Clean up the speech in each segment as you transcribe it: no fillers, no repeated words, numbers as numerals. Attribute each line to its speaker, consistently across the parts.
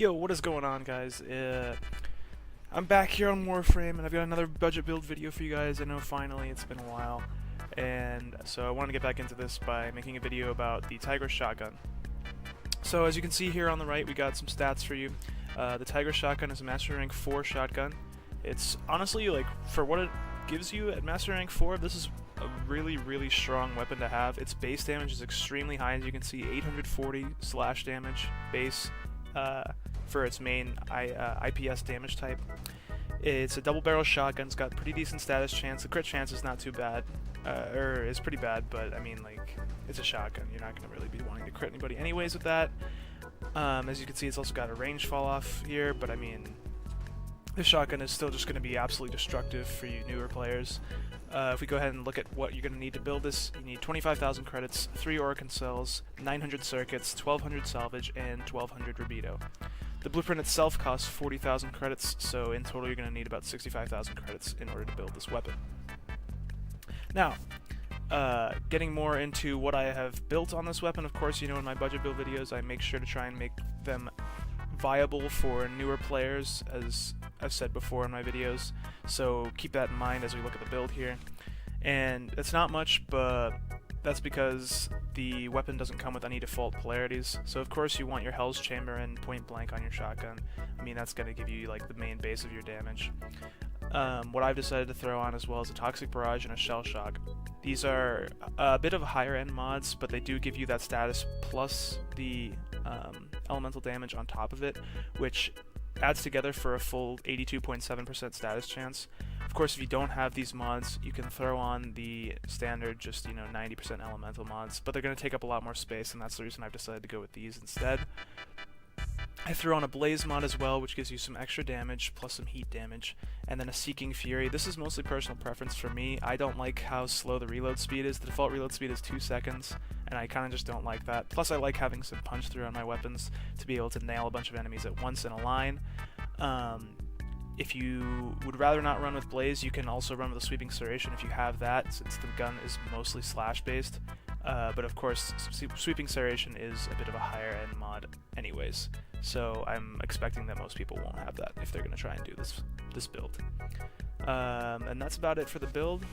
Speaker 1: Yo, what is going on, guys? I'm back here on Warframe, and I've got another budget build video for you guys. I know finally it's been a while, and so I wanted to get back into this by making a video about the Tigris shotgun. So as you can see here on the right, we got some stats for you. The Tigris shotgun is a Master Rank 4 shotgun. It's honestly, like, for what it gives you at Master Rank 4, this is a really strong weapon to have. Its base damage is extremely high, as you can see, 840 slash damage base. For its main IPS damage type. It's a double barrel shotgun. It's got pretty decent status chance. The crit chance is not too bad, or is pretty bad, but I mean, like, it's a shotgun. You're not going to really be wanting to crit anybody anyways with that. As you can see, it's also got a range fall off here, but I mean, this shotgun is still just going to be absolutely destructive for you newer players. If we go ahead and look at what you're going to need to build this, you need 25,000 credits, 3 Oricon cells, 900 circuits, 1200 salvage, and 1200 Rubido. The blueprint itself costs 40,000 credits, so in total you're going to need about 65,000 credits in order to build this weapon. Now, getting more into what I have built on this weapon, of course, you know, in my budget build videos I make sure to try and make them viable for newer players, as I've said before in my videos, so keep that in mind as we look at the build here. And it's not much, but that's because the weapon doesn't come with any default polarities. So of course you want your Hell's Chamber and point blank on your shotgun. I mean, that's going to give you like the main base of your damage. What I've decided to throw on as well is a Toxic Barrage and a Shell Shock. These are a bit of higher end mods, but they do give you that status plus the elemental damage on top of it, which adds together for a full 82.7% status chance. Of course, if you don't have these mods, you can throw on the standard, just, you know, 90% elemental mods, but they're going to take up a lot more space, and that's the reason I've decided to go with these instead. I threw on a Blaze mod as well, which gives you some extra damage, plus some heat damage, and then a Seeking Fury. This is mostly personal preference for me. I don't like how slow the reload speed is. The default reload speed is 2 seconds, and I kind of just don't like that. Plus I like having some punch through on my weapons to be able to nail a bunch of enemies at once in a line. If you would rather not run with Blaze, you can also run with a Sweeping Serration if you have that, since the gun is mostly slash based. But of course, Sweeping Serration is a bit of a higher end mod anyways, so I'm expecting that most people won't have that if they're going to try and do this build. And that's about it for the build.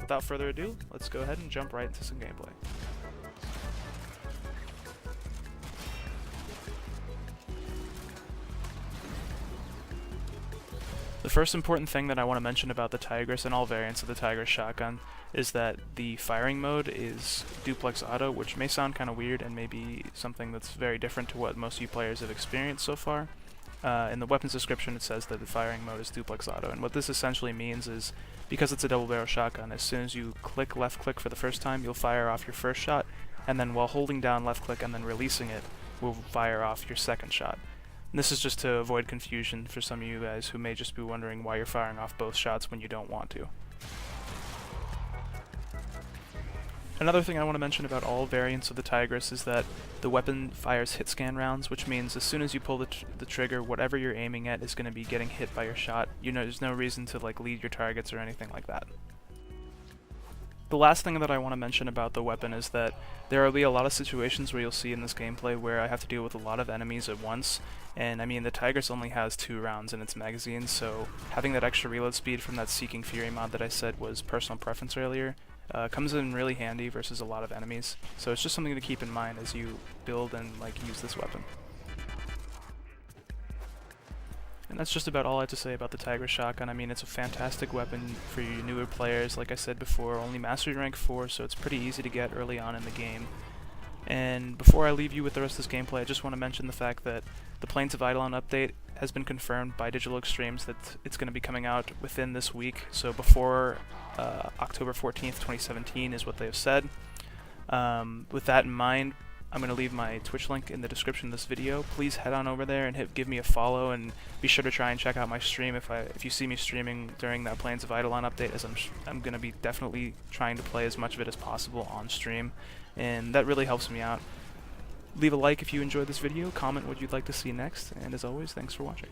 Speaker 1: Without further ado, let's go ahead and jump right into some gameplay. The first important thing that I want to mention about the Tigris and all variants of the Tigris shotgun is that the firing mode is duplex auto, which may sound kind of weird and may be something that's very different to what most of you players have experienced so far. In the weapons description it says that the firing mode is duplex auto, and what this essentially means is, because it's a double barrel shotgun, as soon as you left click for the first time, you'll fire off your first shot, and then while holding down left click and then releasing it, will fire off your second shot. And this is just to avoid confusion for some of you guys who may just be wondering why you're firing off both shots when you don't want to. Another thing I want to mention about all variants of the Tigris is that the weapon fires hit scan rounds, which means as soon as you pull the trigger, whatever you're aiming at is going to be getting hit by your shot. You know, there's no reason to like lead your targets or anything like that. The last thing that I want to mention about the weapon is that there will be a lot of situations where you'll see in this gameplay where I have to deal with a lot of enemies at once, and I mean, the Tigris only has 2 rounds in its magazine, so having that extra reload speed from that Seeking Fury mod that I said was personal preference earlier comes in really handy versus a lot of enemies, so it's just something to keep in mind as you build and like use this weapon. And that's just about all I have to say about the Tigris shotgun. I mean, it's a fantastic weapon for you newer players. Like I said before, only Mastery Rank 4, so it's pretty easy to get early on in the game. And before I leave you with the rest of this gameplay, I just want to mention the fact that the Plains of Eidolon update has been confirmed by Digital Extremes that it's going to be coming out within this week, so before October 14th, 2017 is what they have said. With that in mind, I'm going to leave my Twitch link in the description of this video. Please head on over there and give me a follow, and be sure to try and check out my stream if you see me streaming during that Plains of Eidolon update, as I'm going to be definitely trying to play as much of it as possible on stream, and that really helps me out. Leave a like if you enjoyed this video, comment what you'd like to see next, and as always, thanks for watching.